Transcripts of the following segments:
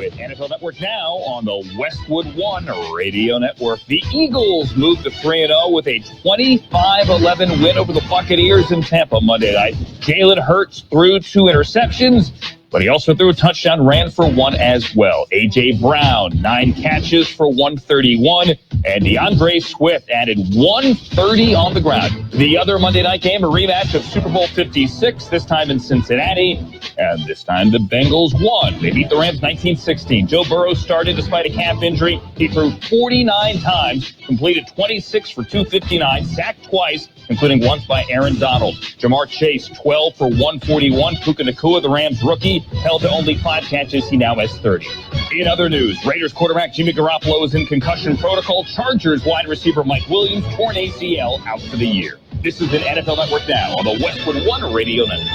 with NFL Network Now on the Westwood One Radio Network. The Eagles moved to 3-0 with a 25-11 win over the Buccaneers in Tampa Monday night. Jalen Hurts threw 2 interceptions, but he also threw a touchdown, ran for 1 as well. A.J. Brown, 9 catches for 131, and DeAndre Swift added 130 on the ground. The other Monday night game, a rematch of Super Bowl 56, this time in Cincinnati, and this time the Bengals won. They beat the Rams 19-16. Joe Burrow started despite a calf injury. He threw 49 times, completed 26 for 259, sacked twice, including once by Aaron Donald. Jamar Chase, 12 for 141. Puka Nacua, the Rams rookie, held to only 5 catches. He now has 30. In other news, Raiders quarterback Jimmy Garoppolo is in concussion protocol. Chargers wide receiver Mike Williams, torn ACL, out for the year. This is an NFL Network Now on the Westwood One Radio Network.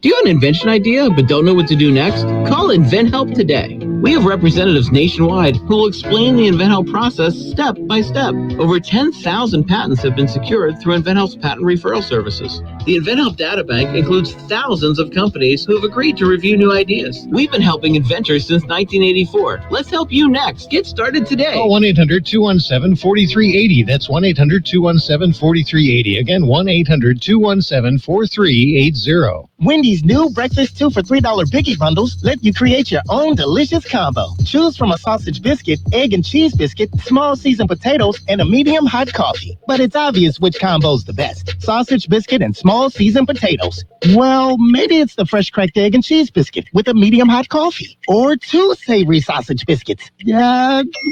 Do you have an invention idea but don't know what to do next? Call InventHelp today. We have representatives nationwide who will explain the InventHelp process step by step. Over 10,000 patents have been secured through InventHelp's patent referral services. The InventHelp data bank includes thousands of companies who have agreed to review new ideas. We've been helping inventors since 1984. Let's help you next. Get started today. Call 1-800-217-4380. That's 1-800-217-4380. Again, 1-800-217-4380. Wendy's new breakfast 2 for $3 Biggie bundles let you create your own delicious combo. Choose from a sausage biscuit, egg and cheese biscuit, small seasoned potatoes, and a medium hot coffee. But it's obvious which combo's the best. Sausage biscuit and small seasoned potatoes. Well, maybe it's the fresh cracked egg and cheese biscuit with a medium hot coffee. Or 2 savory sausage biscuits.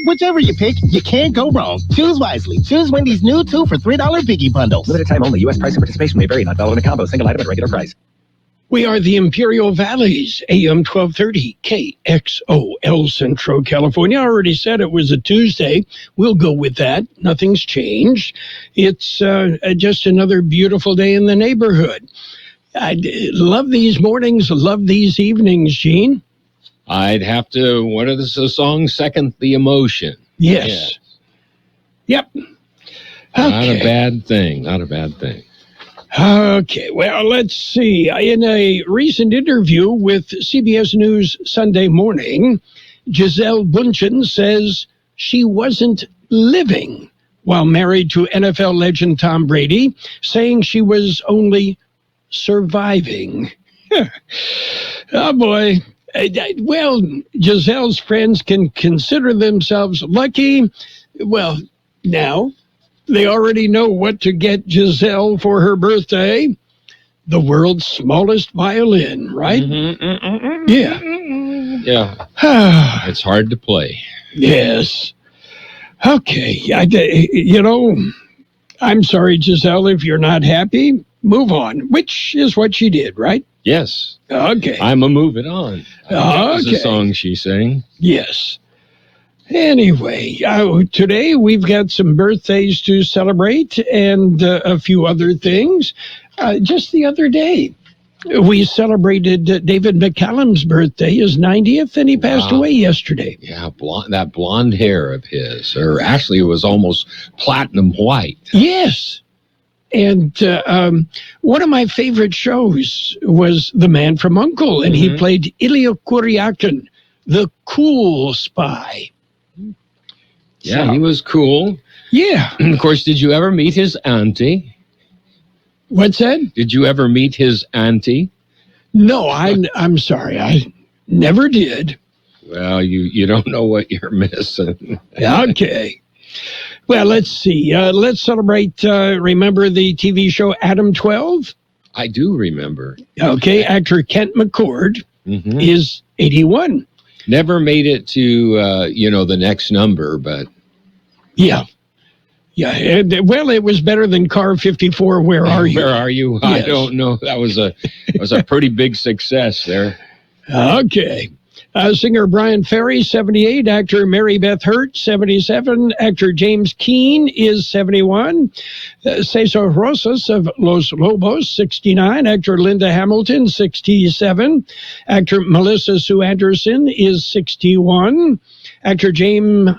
Whichever you pick, you can't go wrong. Choose wisely. Choose Wendy's new 2 for $3 Biggie bundles. Limited time only. U.S. price and participation may vary. Not valid in a combo. Single item at regular price. We are the Imperial Valleys, AM 1230, KXOL, Central California. I already said it was a Tuesday. We'll go with that. Nothing's changed. It's just another beautiful day in the neighborhood. I love these mornings, love these evenings, Gene. I'd have to, what is the song? Second the Emotion. Yes. Yep. Okay. Not a bad thing. Not a bad thing. Okay, well, let's see. In a recent interview with CBS News Sunday Morning, Gisele Bündchen says she wasn't living while married to NFL legend Tom Brady, saying she was only surviving. Oh, boy. Well, Gisele's friends can consider themselves lucky. Well, now they already know what to get Gisele for her birthday. The world's smallest violin, right? Yeah. Yeah. It's hard to play. Yes. Okay. I'm sorry, Gisele, if you're not happy, move on, which is what she did, right? Yes. Okay. I'm a moving on. That was a song she sang. Yes. Anyway, today we've got some birthdays to celebrate and a few other things. Just the other day, we celebrated David McCallum's birthday, his 90th, and he passed away yesterday. Yeah, that blonde hair of his, or actually it was almost platinum white. Yes. And one of my favorite shows was The Man from U.N.C.L.E., and he played Ilya Kuryakin, the cool spy. Yeah, So, he was cool. Yeah. Of course, did you ever meet his auntie? What's that? Did you ever meet his auntie? No, I'm sorry. I never did. Well, you don't know what you're missing. Okay. Well, let's see. Let's celebrate, remember the TV show Adam 12? I do remember. Okay, actor Kent McCord is 81. Never made it to, the next number, but... Yeah. Yeah, well, it was better than Car 54, Where Are You? Where Are You? Yes. I don't know. That was a pretty big success there. Okay. Singer Brian Ferry, 78. Actor Mary Beth Hurt, 77. Actor James Keane is 71. Cesar Rosas of Los Lobos, 69. Actor Linda Hamilton, 67. Actor Melissa Sue Anderson is 61. Actor James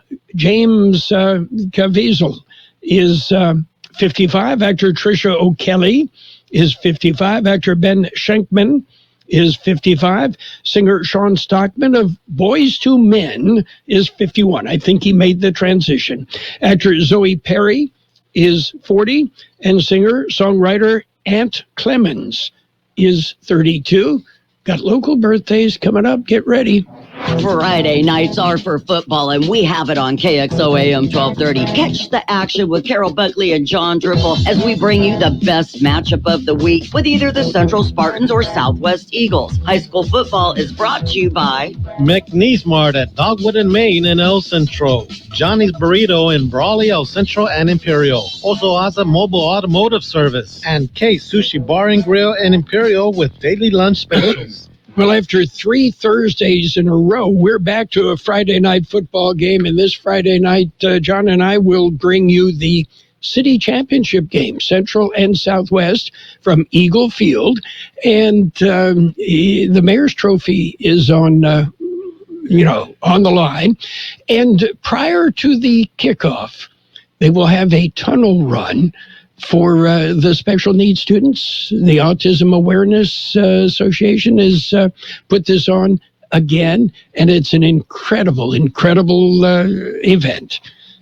Caviezel is 55. Actor Tricia O'Kelly is 55. Actor Ben Schenkman is 55. Singer Sean Stockman of Boys to Men is 51. I think he made the transition. Actor Zoe Perry is 40. And singer-songwriter Ant Clemens is 32. Got local birthdays coming up. Get ready. Friday nights are for football, and we have it on Kxo AM 1230. Catch the action with Carroll, Buckley, and John Dripple as we bring you the best matchup of the week with either the Central Spartans or Southwest Eagles. High school football is brought to you by McNeese Mart at Dogwood and Main and El Centro. Johnny's Burrito in Brawley, El Centro, and Imperial. Also Asa Mobile Automotive Service. And K Sushi Bar and Grill and Imperial with daily lunch specials. Well, after 3 Thursdays in a row, we're back to a Friday night football game. And this Friday night, John and I will bring you the city championship game, Central and Southwest, from Eagle Field. And the Mayor's Trophy is on the line. And prior to the kickoff, they will have a tunnel run for the special needs students. The Autism Awareness Association has put this on again, and it's an incredible event.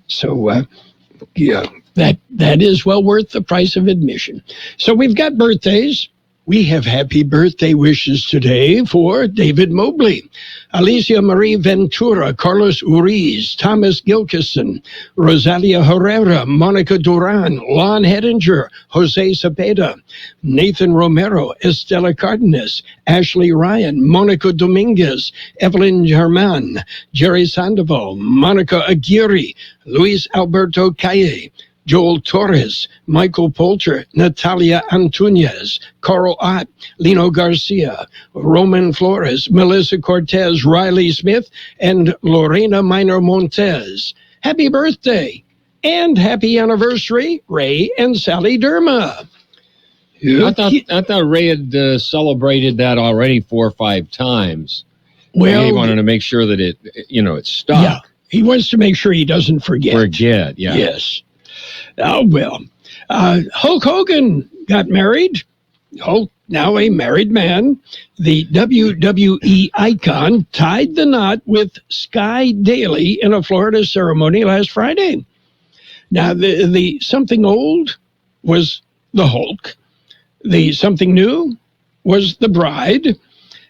So, that is well worth the price of admission. So we've got birthdays. We have happy birthday wishes today for David Mobley, Alicia Marie Ventura, Carlos Uriz, Thomas Gilkison, Rosalia Herrera, Monica Duran, Lon Hedinger, Jose Cepeda, Nathan Romero, Estela Cardenas, Ashley Ryan, Monica Dominguez, Evelyn German, Jerry Sandoval, Monica Aguirre, Luis Alberto Calle, Joel Torres, Michael Poulter, Natalia Antunez, Carl Ott, Lino Garcia, Roman Flores, Melissa Cortez, Riley Smith, and Lorena Minor Montez. Happy birthday and happy anniversary, Ray and Sally Derma. I thought Ray had celebrated that already 4 or 5 times. Well, he wanted to make sure that it stuck. Yeah, he wants to make sure he doesn't forget. Yeah. Yes. Oh, well, Hulk Hogan got married. Hulk, now a married man. The WWE icon tied the knot with Sky Daly in a Florida ceremony last Friday. Now, the something old was the Hulk. The something new was the bride.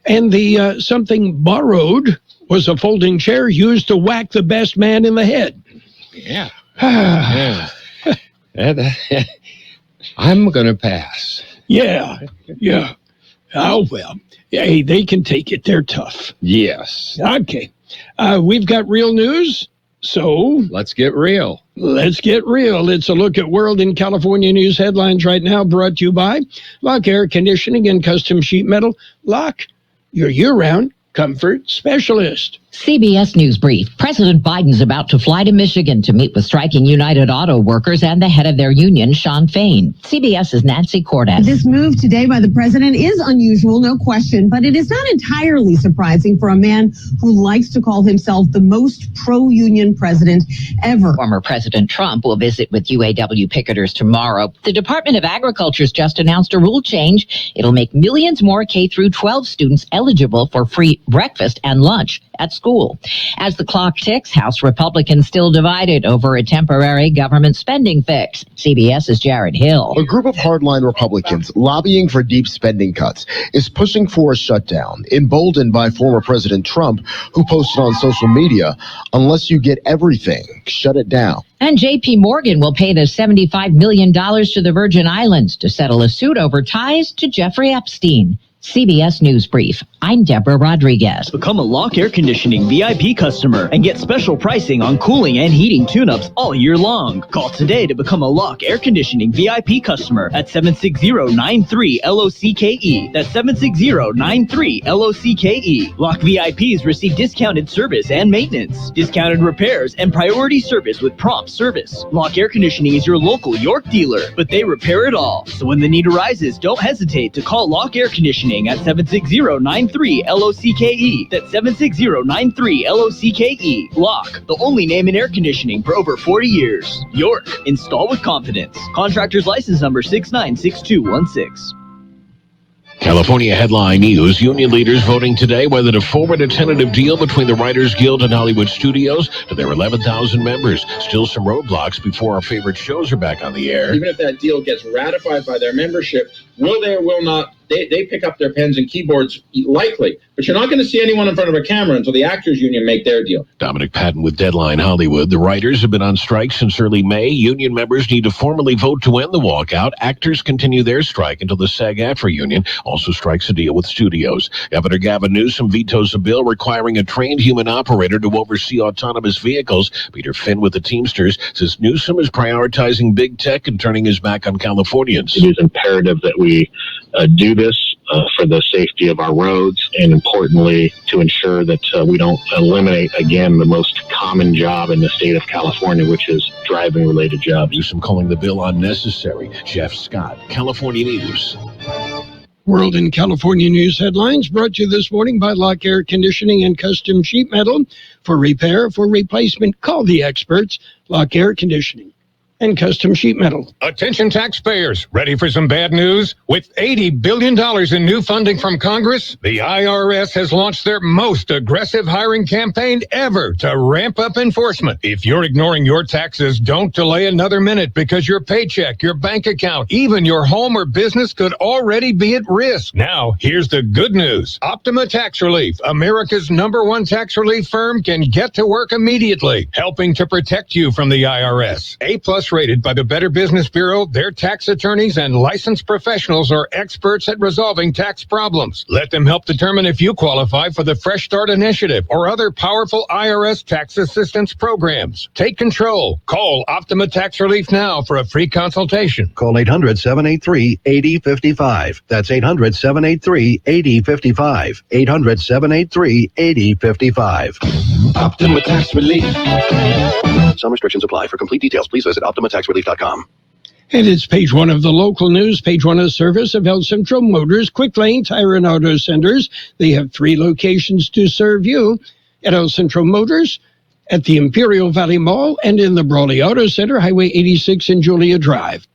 And the something borrowed was a folding chair used to whack the best man in the head. Yeah. Yeah. I'm going to pass. Yeah. Oh, well. Hey, they can take it. They're tough. Yes. Okay. We've got real news, so let's get real. Let's get real. It's a look at world and California news headlines right now, brought to you by Lock Air Conditioning and Custom Sheet Metal. Lock, your year-round comfort specialist. CBS News Brief. President Biden's about to fly to Michigan to meet with striking United Auto Workers and the head of their union, Sean Fain. CBS's Nancy Cordes. This move today by the president is unusual, no question, but it is not entirely surprising for a man who likes to call himself the most pro-union president ever. Former President Trump will visit with UAW picketers tomorrow. The Department of Agriculture's just announced a rule change. It'll make millions more K-12 students eligible for free breakfast and lunch at school. As the clock ticks, House Republicans still divided over a temporary government spending fix. CBS's Jared Hill. A group of hardline Republicans lobbying for deep spending cuts is pushing for a shutdown, emboldened by former President Trump, who posted on social media, "Unless you get everything, shut it down." And J.P. Morgan will pay the $75 million to the Virgin Islands to settle a suit over ties to Jeffrey Epstein. CBS News Brief. I'm Deborah Rodriguez. Become a Lock Air Conditioning VIP customer and get special pricing on cooling and heating tune-ups all year long. Call today to become a Lock Air Conditioning VIP customer at 760-93-LOCKE. That's 760-93-LOCKE. Lock VIPs receive discounted service and maintenance, discounted repairs, and priority service with prompt service. Lock Air Conditioning is your local York dealer, but they repair it all. So when the need arises, don't hesitate to call Lock Air Conditioning at 760-93-LOCKE. That's 760-93-LOCKE. Lock, the only name in air conditioning for over 40 years. York, install with confidence. Contractor's license number 696216. California headline news. Union leaders voting today whether to forward a tentative deal between the Writers Guild and Hollywood Studios to their 11,000 members. Still some roadblocks before our favorite shows are back on the air. Even if that deal gets ratified by their membership, will they or will not, they pick up their pens and keyboards likely. But you're not going to see anyone in front of a camera until the Actors Union make their deal. Dominic Patton with Deadline Hollywood. The writers have been on strike since early May. Union members need to formally vote to end the walkout. Actors continue their strike until the SAG-AFTRA union also strikes a deal with studios. Governor Gavin Newsom vetoes a bill requiring a trained human operator to oversee autonomous vehicles. Peter Finn with the Teamsters says Newsom is prioritizing big tech and turning his back on Californians. It is imperative that we do this for the safety of our roads, and importantly, to ensure that we don't eliminate, again, the most common job in the state of California, which is driving-related jobs. Newsom calling the bill unnecessary. Jeff Scott, California News. World and California news headlines brought to you this morning by Lock Air Conditioning and Custom Sheet Metal. For repair, for replacement, call the experts. Lock Air Conditioning and Custom Sheet Metal. Attention taxpayers, ready for some bad news? With $80 billion in new funding from Congress, the IRS has launched their most aggressive hiring campaign ever to ramp up enforcement. If you're ignoring your taxes, don't delay another minute because your paycheck, your bank account, even your home or business could already be at risk. Now, here's the good news. Optima Tax Relief, America's #1 tax relief firm, can get to work immediately, helping to protect you from the IRS. A+ rated by the Better Business Bureau, their tax attorneys and licensed professionals are experts at resolving tax problems. Let them help determine if you qualify for the Fresh Start Initiative or other powerful IRS tax assistance programs. Take control. Call Optima Tax Relief now for a free consultation. Call 800-783-8055. That's 800-783-8055. 800-783-8055. Optima Tax Relief. Some restrictions apply. For complete details, please visit OptimaTaxRelief.com. And it's page one of the local news, page one of the service of El Centro Motors, Quick Lane Tire and Auto Centers. They have 3 locations to serve you at El Centro Motors, at the Imperial Valley Mall, and in the Brawley Auto Center, Highway 86 and Julia Drive.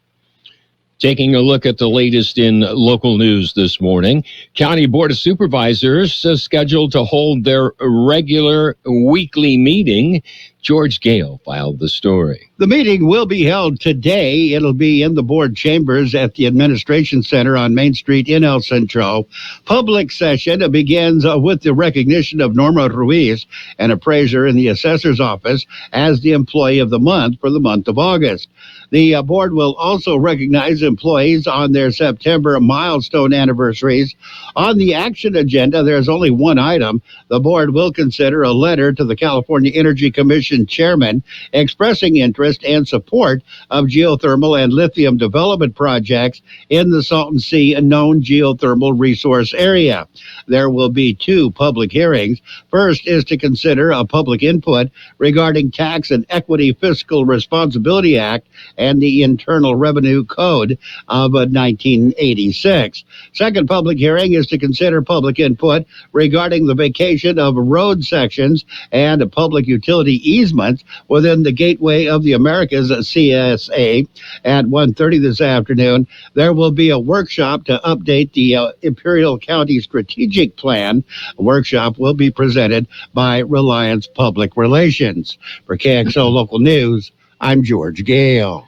Taking a look at the latest in local news this morning, County Board of Supervisors is scheduled to hold their regular weekly meeting. George Gale filed the story. The meeting will be held today. It'll be in the board chambers at the Administration Center on Main Street in El Centro. Public session begins with the recognition of Norma Ruiz, an appraiser in the assessor's office, as the employee of the month for the month of August. The board will also recognize employees on their September milestone anniversaries. On the action agenda, there's only one item. The board will consider a letter to the California Energy Commission chairman expressing interest and support of geothermal and lithium development projects in the Salton Sea known geothermal resource area. There will be 2 public hearings. First is to consider a public input regarding Tax and Equity Fiscal Responsibility Act and the Internal Revenue Code of 1986. Second public hearing is to consider public input regarding the vacation of road sections and public utility easements within the Gateway of the Americas, CSA. At 1:30 this afternoon, there will be a workshop to update the Imperial County Strategic Plan. A workshop will be presented by Reliance Public Relations. For KXO Local News, I'm George Gale.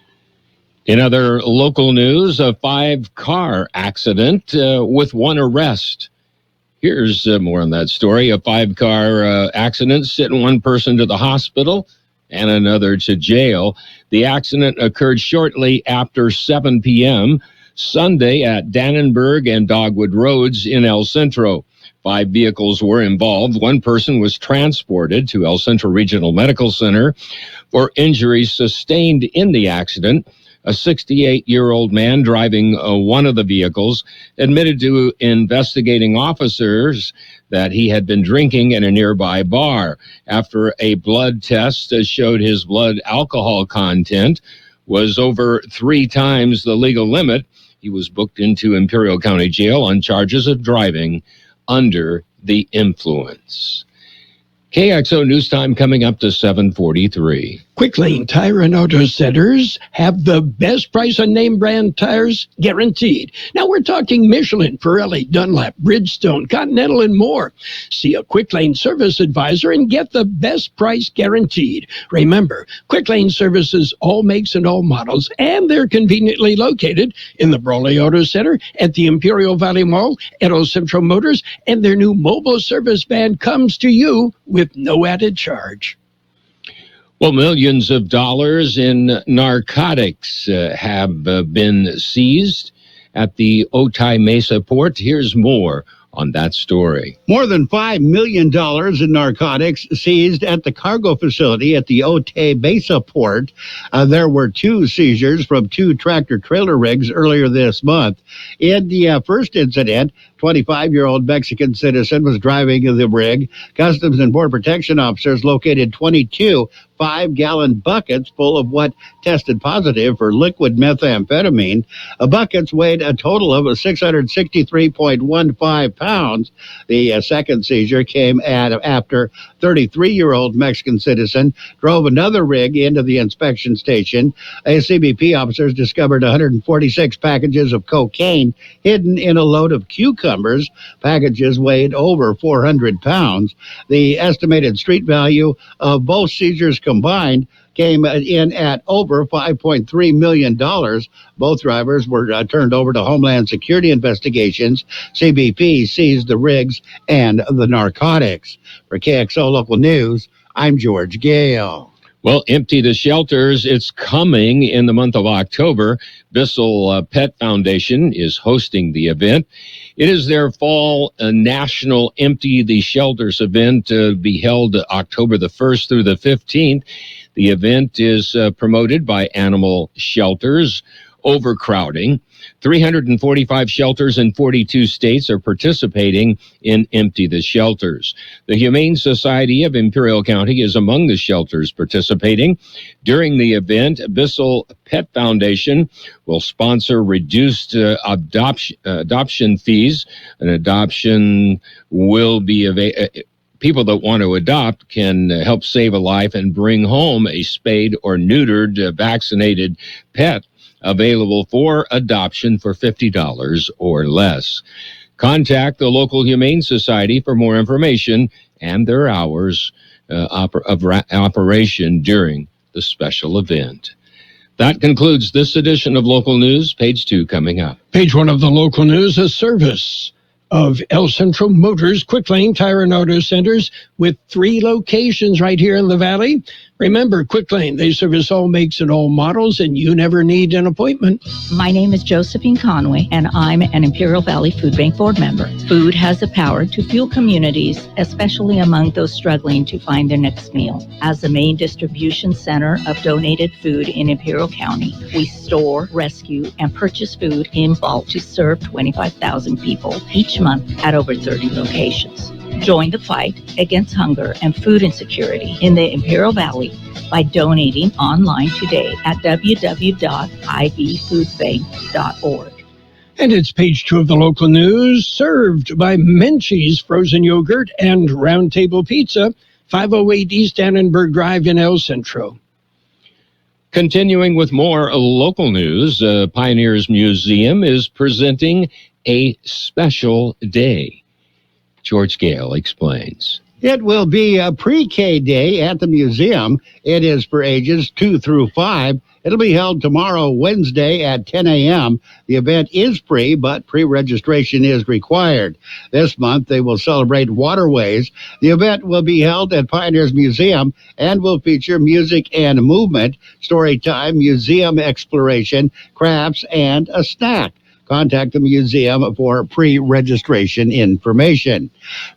In other local news, a 5-car accident with 1 arrest. Here's more on that story. A 5-car accident sent 1 person to the hospital and another to jail. The accident occurred shortly after 7 p.m. Sunday at Dannenberg and Dogwood Roads in El Centro. 5 vehicles were involved. 1 person was transported to El Centro Regional Medical Center for injuries sustained in the accident. A 68-year-old man driving one of the vehicles admitted to investigating officers that he had been drinking in a nearby bar. After a blood test showed his blood alcohol content was over 3 times the legal limit, he was booked into Imperial County Jail on charges of driving under the influence. KXO News Time coming up to 7:43. Quick Lane Tire and Auto Centers have the best price on name brand tires guaranteed. Now we're talking Michelin, Pirelli, Dunlop, Bridgestone, Continental, and more. See a Quick Lane service advisor and get the best price guaranteed. Remember, Quick Lane services all makes and all models, and they're conveniently located in the Brawley Auto Center, at the Imperial Valley Mall, at El Centro Motors, and their new mobile service van comes to you with no added charge. Well, millions of dollars in narcotics have been seized at the Otay Mesa port. Here's more on that story. More than $5 million in narcotics seized at the cargo facility at the Otay Mesa port. There were 2 seizures from 2 tractor-trailer rigs earlier this month. In the first incident, 25-year-old Mexican citizen was driving the rig. Customs and Border Protection officers located 22 5-gallon buckets full of what tested positive for liquid methamphetamine. Buckets weighed a total of 663.15 pounds. The second seizure came after 33-year-old Mexican citizen drove another rig into the inspection station. CBP officers discovered 146 packages of cocaine hidden in a load of cucumbers. Packages weighed over 400 pounds. The estimated street value of both seizures combined came in at over $5.3 million. Both drivers were turned over to Homeland Security investigations. CBP seized the rigs and the narcotics. For KXO Local News, I'm George Gale. Well, Empty the Shelters, it's coming in the month of October. Bissell Pet Foundation is hosting the event. It is their fall national Empty the Shelters event to be held October the 1st through the 15th. The event is promoted by Animal Shelters Overcrowding. 345 shelters in 42 states are participating in Empty the Shelters. The Humane Society of Imperial County is among the shelters participating. During the event, Bissell Pet Foundation will sponsor reduced adoption fees. An adoption will be people that want to adopt can help save a life and bring home a spayed or neutered vaccinated pet, available for adoption for $50 or less. Contact the local Humane Society for more information and their hours of operation during the special event. That concludes this edition of Local News. Page 2 coming up. Page 1 of the local news, a service of El Centro Motors Quick Lane Tire and Auto Centers with 3 locations right here in the Valley. Remember, Quick Lane, they service all makes and all models, and you never need an appointment. My name is Josephine Conway, and I'm an Imperial Valley Food Bank board member. Food has the power to fuel communities, especially among those struggling to find their next meal. As the main distribution center of donated food in Imperial County, we store, rescue, and purchase food in bulk to serve 25,000 people each month at over 30 locations. Join the fight against hunger and food insecurity in the Imperial Valley by donating online today at www.ivfoodbank.org. And it's page 2 of the local news, served by Menchie's Frozen Yogurt and Round Table Pizza, 508 East Annenberg Drive in El Centro. Continuing with more local news, Pioneers Museum is presenting a special day. George Gale explains. It will be a pre-K day at the museum. It is for ages 2 through 5. It'll be held tomorrow, Wednesday at 10 a.m. The event is free, but pre-registration is required. This month, they will celebrate waterways. The event will be held at Pioneers Museum and will feature music and movement, story time, museum exploration, crafts, and a snack. Contact the museum for pre-registration information.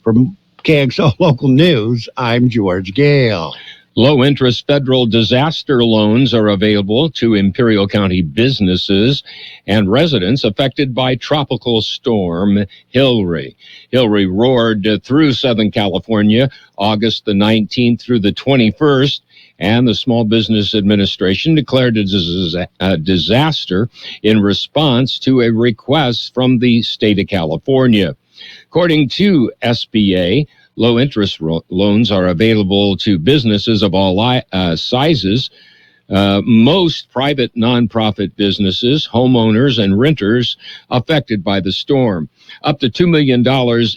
From KXO Local News, I'm George Gale. Low-interest federal disaster loans are available to Imperial County businesses and residents affected by Tropical Storm Hilary. Hilary roared through Southern California August the 19th through the 21st, and the Small Business Administration declared it a disaster in response to a request from the state of California. According to SBA, Low-interest loans are available to businesses of all sizes. Most private nonprofit businesses, homeowners, and renters affected by the storm. Up to $2 million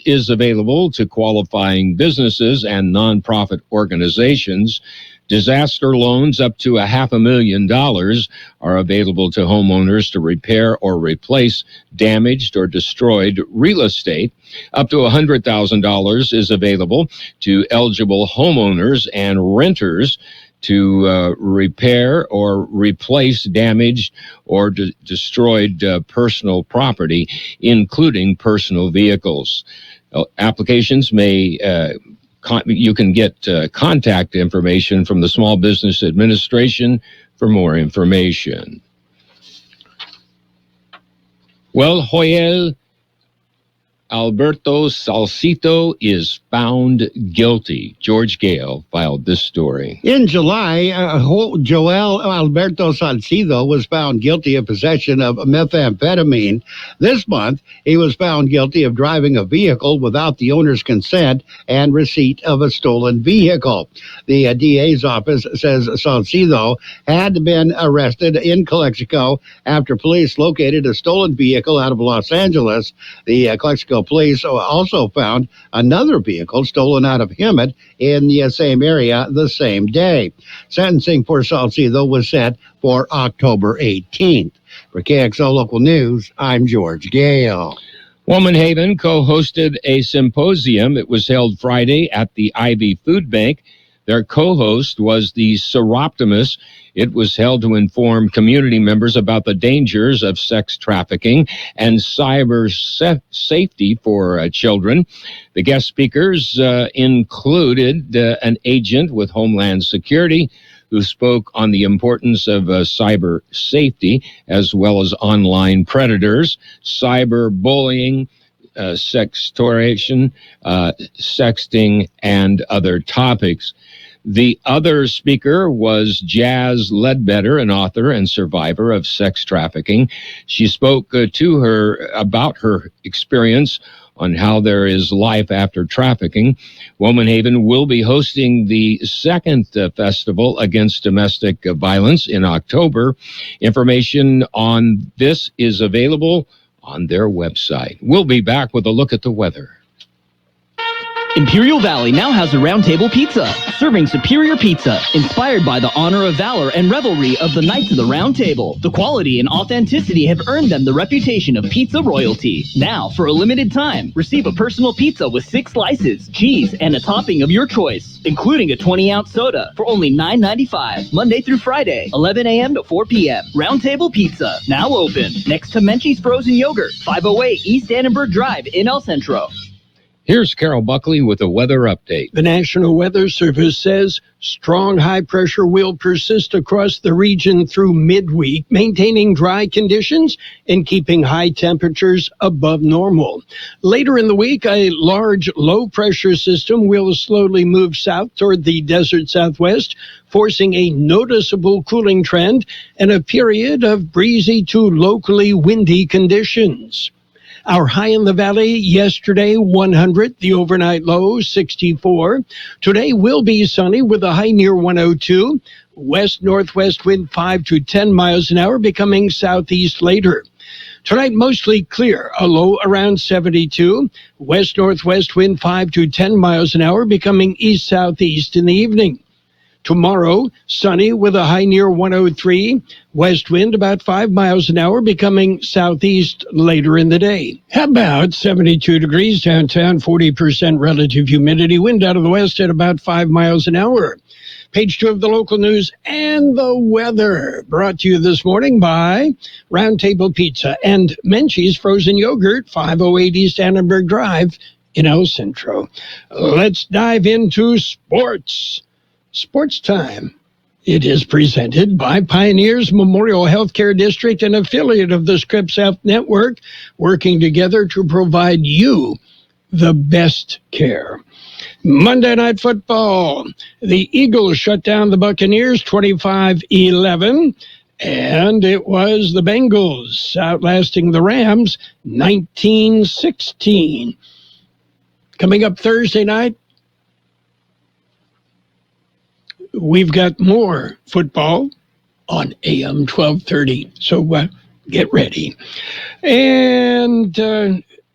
is available to qualifying businesses and nonprofit organizations. Disaster loans up to $500,000 are available to homeowners to repair or replace damaged or destroyed real estate. Up to $100,000 is available to eligible homeowners and renters to repair or replace damaged or destroyed personal property, including personal vehicles. Applications may you can get contact information from the Small Business Administration for more information. Well, Joel Alberto Salcito is found guilty. George Gale filed this story. In July, Joel Alberto Salcido was found guilty of possession of methamphetamine. This month, he was found guilty of driving a vehicle without the owner's consent and receipt of a stolen vehicle. The DA's office says Salcido had been arrested in Calexico after police located a stolen vehicle out of Los Angeles. The Calexico police also found another vehicle stolen out of Hemet in the same area the same day. Sentencing for Salcido was set for October 18th. For KXO Local News, I'm George Gale. Woman Haven co-hosted a symposium. It was held Friday at the Ivy Food Bank. Their co-host was the Seroptimus. It was held to inform community members about the dangers of sex trafficking and cyber safety for children. The guest speakers included an agent with Homeland Security who spoke on the importance of cyber safety as well as online predators, cyber bullying, sextortion, sexting, and other topics. The other speaker was Jazz Ledbetter, an author and survivor of sex trafficking. She spoke to her about her experience on how there is life after trafficking. Womanhaven will be hosting the second festival against domestic violence in October. Information on this is available on their website. We'll be back with a look at the weather. Imperial Valley now has a Round Table Pizza, serving superior pizza, inspired by the honor of valor and revelry of the Knights of the Round Table. The quality and authenticity have earned them the reputation of pizza royalty. Now, for a limited time, receive a personal pizza with 6 slices, cheese, and a topping of your choice, including a 20-ounce soda for only $9.95, Monday through Friday, 11 a.m. to 4 p.m. Round Table Pizza, now open, next to Menchie's Frozen Yogurt, 508 East Annenberg Drive in El Centro. Here's Carol Buckley with a weather update. The National Weather Service says strong high pressure will persist across the region through midweek, maintaining dry conditions and keeping high temperatures above normal. Later in the week, a large low pressure system will slowly move south toward the desert southwest, forcing a noticeable cooling trend and a period of breezy to locally windy conditions. Our high in the valley yesterday, 100, the overnight low, 64. Today will be sunny with a high near 102. West-northwest wind 5 to 10 miles an hour, becoming southeast later. Tonight, mostly clear, a low around 72. West-northwest wind 5 to 10 miles an hour, becoming east-southeast in the evening. Tomorrow, sunny with a high near 103. West wind about 5 miles an hour, becoming southeast later in the day. How about 72 degrees downtown, 40% relative humidity, wind out of the west at about 5 miles an hour. Page 2 of the local news and the weather, brought to you this morning by Round Table Pizza and Menchie's Frozen Yogurt, 508 East Annenberg Drive in El Centro. Let's dive into sports. Sports Time. It is presented by Pioneers Memorial Healthcare District, an affiliate of the Scripps Health Network, working together to provide you the best care. Monday Night Football. The Eagles shut down the Buccaneers 25-11, and it was the Bengals outlasting the Rams 19-16. Coming up Thursday night, we've got more football on AM 1230. So get ready. And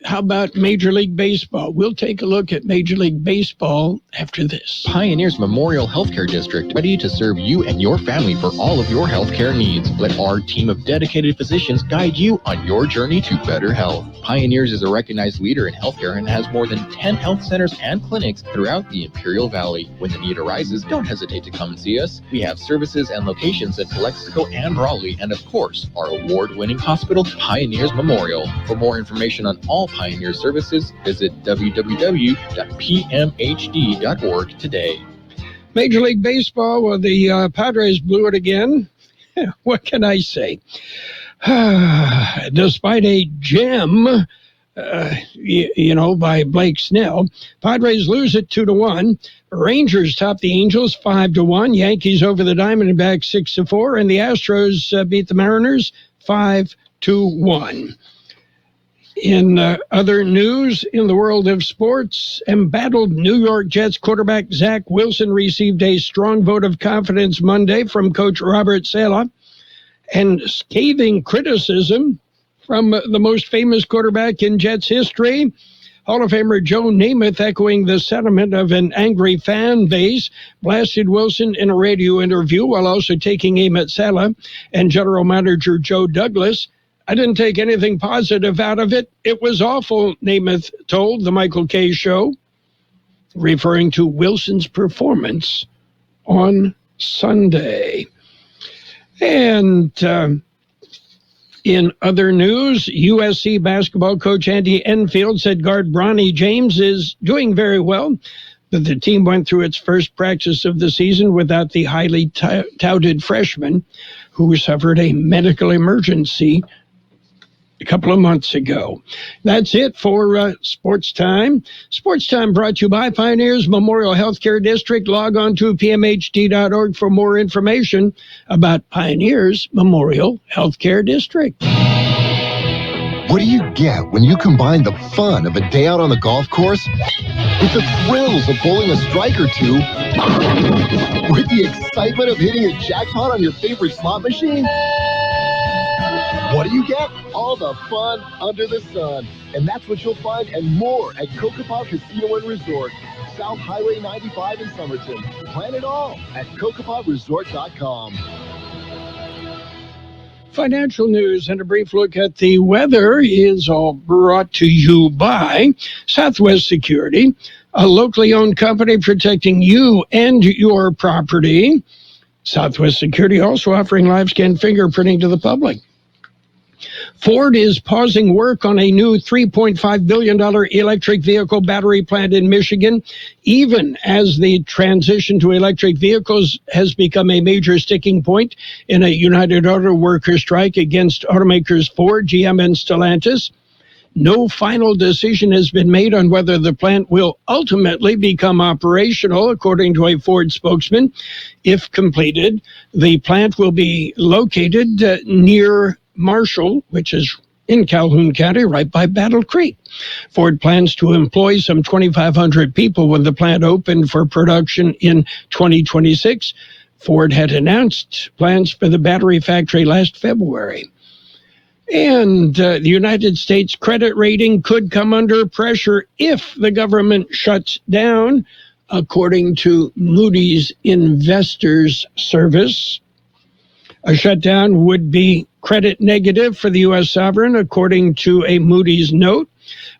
how about Major League Baseball? We'll take a look at Major League Baseball after this. Pioneers Memorial Healthcare District, ready to serve you and your family for all of your healthcare needs. Let our team of dedicated physicians guide you on your journey to better health. Pioneers is a recognized leader in healthcare and has more than 10 health centers and clinics throughout the Imperial Valley. When the need arises, don't hesitate to come and see us. We have services and locations in Calexico and Raleigh, and of course, our award-winning hospital, Pioneers Memorial. For more information on all Pioneer services, visit www.pmhd.org today. Major League Baseball, well, the Padres blew it again. What can I say? Despite a gem, by Blake Snell, Padres lose it 2-1. Rangers top the Angels 5-1. Yankees over the Diamondbacks 6-4, and the Astros beat the Mariners 5-1. In other news in the world of sports, embattled New York Jets quarterback Zach Wilson received a strong vote of confidence Monday from coach Robert Saleh, and scathing criticism from the most famous quarterback in Jets history, Hall of Famer Joe Namath, echoing the sentiment of an angry fan base, blasted Wilson in a radio interview while also taking aim at Saleh and general manager Joe Douglas. I didn't take anything positive out of it. It was awful, Namath told the Michael Kay Show, referring to Wilson's performance on Sunday. And in other news, USC basketball coach Andy Enfield said guard Bronny James is doing very well, but the team went through its first practice of the season without the highly touted freshman who suffered a medical emergency a couple of months ago. That's it for Sports Time. Sports Time brought to you by Pioneers Memorial Healthcare District. Log on to pmhd.org for more information about Pioneers Memorial Healthcare District. What do you get when you combine the fun of a day out on the golf course with the thrills of bowling a strike or two with the excitement of hitting a jackpot on your favorite slot machine? What do you get? All the fun under the sun. And that's what you'll find and more at Kokopah Casino and Resort, South Highway 95 in Somerton. Plan it all at kokopahresort.com. Financial news and a brief look at the weather is all brought to you by Southwest Security, a locally owned company protecting you and your property. Southwest Security also offering live scan fingerprinting to the public. Ford is pausing work on a new $3.5 billion electric vehicle battery plant in Michigan, even as the transition to electric vehicles has become a major sticking point in a United Auto Workers strike against automakers Ford, GM, and Stellantis. No final decision has been made on whether the plant will ultimately become operational, according to a Ford spokesman. If completed, the plant will be located near Marshall, which is in Calhoun County, right by Battle Creek. Ford plans to employ some 2,500 people when the plant opened for production in 2026. Ford had announced plans for the battery factory last February. And the United States credit rating could come under pressure if the government shuts down, according to Moody's Investors Service. A shutdown would be credit negative for the U.S. sovereign, according to a Moody's note,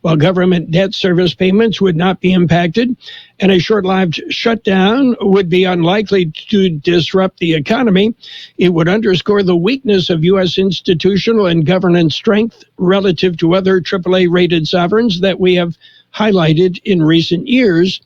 while government debt service payments would not be impacted, and a short-lived shutdown would be unlikely to disrupt the economy. It would underscore the weakness of U.S. institutional and governance strength relative to other AAA-rated sovereigns that we have highlighted in recent years,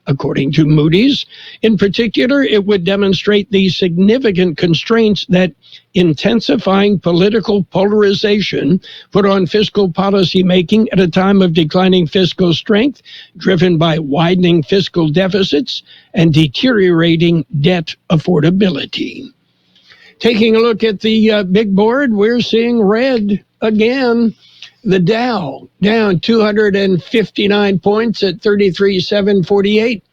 according to Moody's. In particular, it would demonstrate the significant constraints that intensifying political polarization put on fiscal policy making at a time of declining fiscal strength, driven by widening fiscal deficits and deteriorating debt affordability. Taking a look at the big board, we're seeing red again. The Dow down 259 points at 33,748.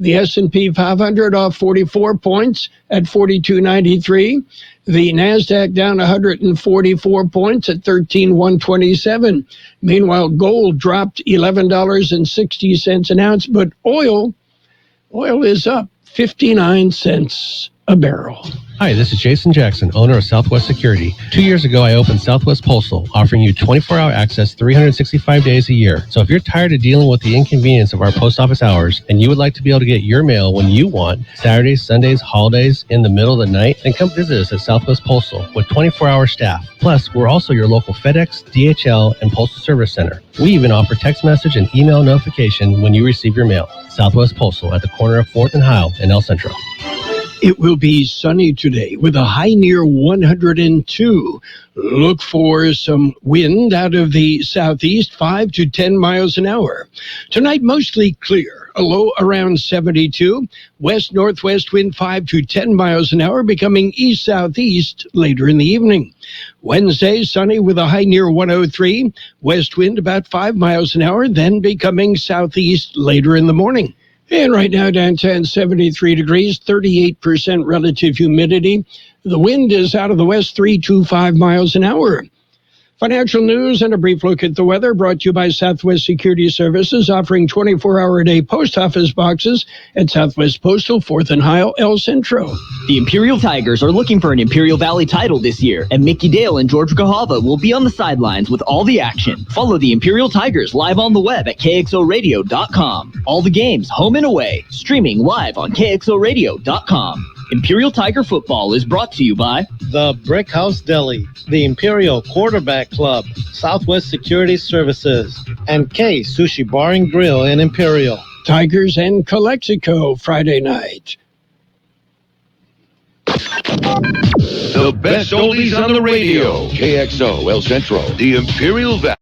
The S&P 500 off 44 points at 4293. The NASDAQ down 144 points at 13,127. Meanwhile, gold dropped $11.60 an ounce, but oil is up 59 cents a barrel. Hi, this is Jason Jackson, owner of Southwest Security. 2 years ago, I opened Southwest Postal, offering you 24-hour access 365 days a year. So if you're tired of dealing with the inconvenience of our post office hours and you would like to be able to get your mail when you want, Saturdays, Sundays, holidays, in the middle of the night, then come visit us at Southwest Postal with 24-hour staff. Plus, we're also your local FedEx, DHL, and Postal Service Center. We even offer text message and email notification when you receive your mail. Southwest Postal at the corner of 4th and Hile in El Centro. It will be sunny today with a high near 102. Look for some wind out of the southeast, 5 to 10 miles an hour. Tonight, mostly clear, a low around 72. West-northwest wind 5 to 10 miles an hour, becoming east-southeast later in the evening. Wednesday, sunny with a high near 103. West wind about 5 miles an hour, then becoming southeast later in the morning. And right now, downtown, 73 degrees, 38% relative humidity. The wind is out of the west, 3 to 5 miles an hour. Financial news and a brief look at the weather brought to you by Southwest Security Services, offering 24-hour-a-day post office boxes at Southwest Postal, 4th and Hile, El Centro. The Imperial Tigers are looking for an Imperial Valley title this year, and Mickey Dale and George Gahava will be on the sidelines with all the action. Follow the Imperial Tigers live on the web at KXORadio.com. All the games, home and away, streaming live on KXORadio.com. Imperial Tiger Football is brought to you by The Brick House Deli, the Imperial Quarterback Club, Southwest Security Services, and K Sushi Bar and Grill in Imperial. Tigers and Calexico Friday night. The best oldies on the radio. KXO, El Centro, the Imperial Valley.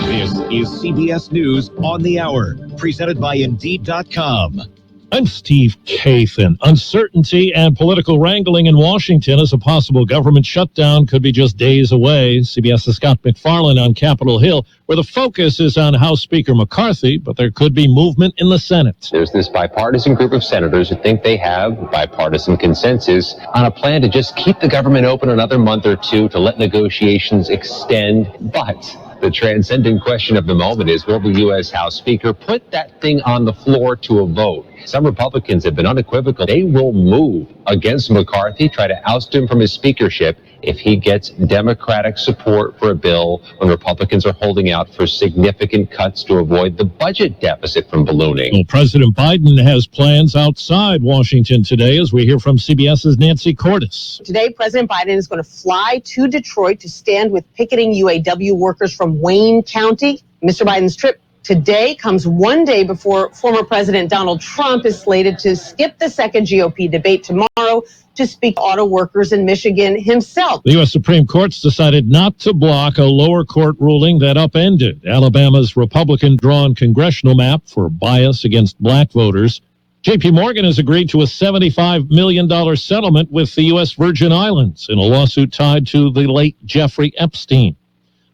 This is CBS News on the Hour, presented by Indeed.com. I'm Steve Kathan. Uncertainty and political wrangling in Washington as a possible government shutdown could be just days away. CBS's Scott McFarlane on Capitol Hill, where the focus is on House Speaker McCarthy, but there could be movement in the Senate. There's this bipartisan group of senators who think they have bipartisan consensus on a plan to just keep the government open another month or two to let negotiations extend. But the transcendent question of the moment is, will the U.S. House Speaker put that thing on the floor to a vote? Some Republicans have been unequivocal. They will move against McCarthy, try to oust him from his speakership if he gets Democratic support for a bill when Republicans are holding out for significant cuts to avoid the budget deficit from ballooning. Well, President Biden has plans outside Washington today, as we hear from CBS's Nancy Cordes. Today, President Biden is going to fly to Detroit to stand with picketing UAW workers from Wayne County. Mr. Biden's trip today comes one day before former President Donald Trump is slated to skip the second GOP debate tomorrow to speak to auto workers in Michigan himself. The U.S. Supreme Court's decided not to block a lower court ruling that upended Alabama's Republican-drawn congressional map for bias against black voters. J.P. Morgan has agreed to a $75 million settlement with the U.S. Virgin Islands in a lawsuit tied to the late Jeffrey Epstein.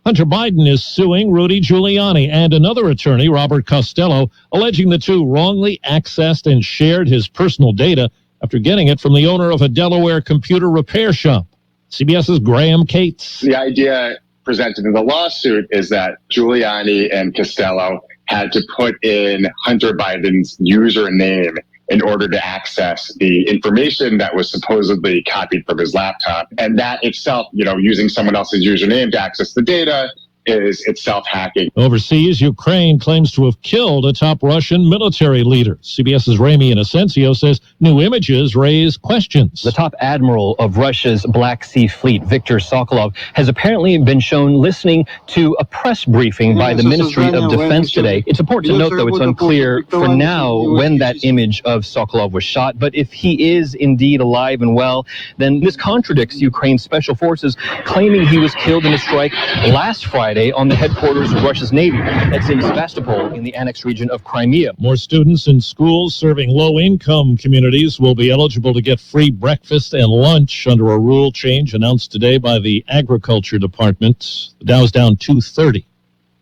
Hunter Biden is suing Rudy Giuliani and another attorney, Robert Costello, alleging the two wrongly accessed and shared his personal data after getting it from the owner of a Delaware computer repair shop. CBS's Graham Cates. The idea presented in the lawsuit is that Giuliani and Costello had to put in Hunter Biden's username in order to access the information that was supposedly copied from his laptop. And that itself, using someone else's username to access the data is itself hacking. Overseas, Ukraine claims to have killed a top Russian military leader. CBS's Ramy Inocencio says new images raise questions. The top admiral of Russia's Black Sea Fleet, Viktor Sokolov, has apparently been shown listening to a press briefing by the Ministry of Defense today. It's important to note, though, it's unclear for now when that image of Sokolov was shot. But if he is indeed alive and well, then this contradicts Ukraine's special forces claiming he was killed in a strike last Friday on the headquarters of Russia's Navy. That's in Sevastopol in the annexed region of Crimea. More students in schools serving low-income communities will be eligible to get free breakfast and lunch under a rule change announced today by the Agriculture Department. The Dow's down 230.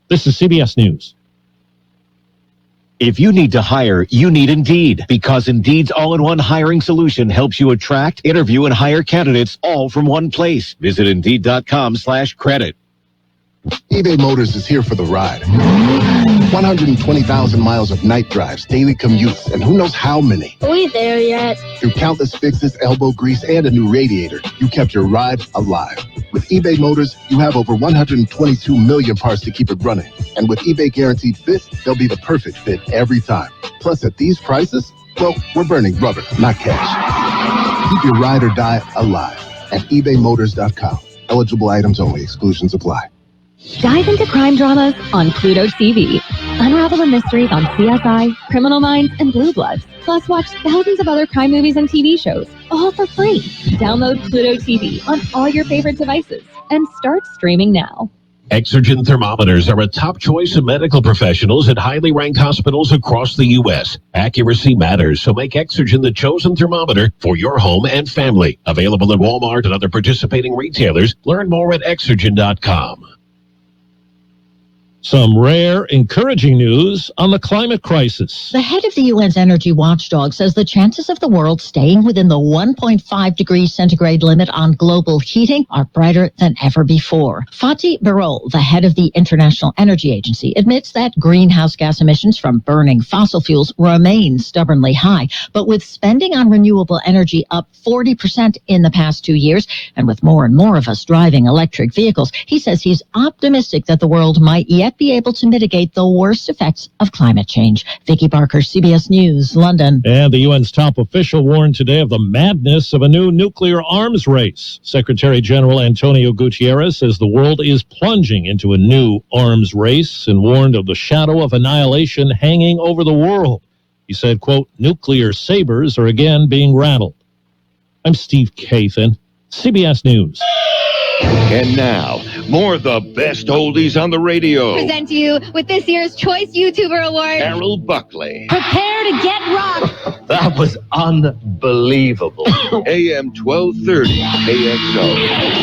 This is CBS News. If you need to hire, you need Indeed, because Indeed's all-in-one hiring solution helps you attract, interview, and hire candidates all from one place. Visit Indeed.com/credit. eBay Motors is here for the ride. 120,000 miles of night drives, daily commutes, and who knows how many. Are we there yet? Through countless fixes, elbow grease, and a new radiator, you kept your ride alive. With eBay Motors, you have over 122 million parts to keep it running. And with eBay Guaranteed Fit, they'll be the perfect fit every time. Plus, at these prices, well, we're burning rubber, not cash. Keep your ride or die alive at ebaymotors.com. Eligible items only. Exclusions apply. Dive into crime dramas on Pluto TV. Unravel the mysteries on CSI, Criminal Minds, and Blue Bloods. Plus, watch thousands of other crime movies and TV shows, all for free. Download Pluto TV on all your favorite devices and start streaming now. Exergen thermometers are a top choice of medical professionals at highly ranked hospitals across the U.S. Accuracy matters, so make Exergen the chosen thermometer for your home and family. Available at Walmart and other participating retailers. Learn more at Exergen.com. Some rare, encouraging news on the climate crisis. The head of the UN's energy watchdog says the chances of the world staying within the 1.5 degrees centigrade limit on global heating are brighter than ever before. Fatih Birol, the head of the International Energy Agency, admits that greenhouse gas emissions from burning fossil fuels remain stubbornly high. But with spending on renewable energy up 40% in the past 2 years, and with more and more of us driving electric vehicles, he says he's optimistic that the world might yet be able to mitigate the worst effects of climate change. Vicki Barker, CBS News, London. And the UN's top official warned today of the madness of a new nuclear arms race. Secretary General Antonio Guterres says the world is plunging into a new arms race and warned of the shadow of annihilation hanging over the world. He said, quote, nuclear sabers are again being rattled. I'm Steve Kathan, CBS News. And now, more of the best oldies on the radio. Present to you with this year's Choice YouTuber Award, Carroll Buckley. Prepare to get rocked. That was unbelievable. AM 1230, KXO.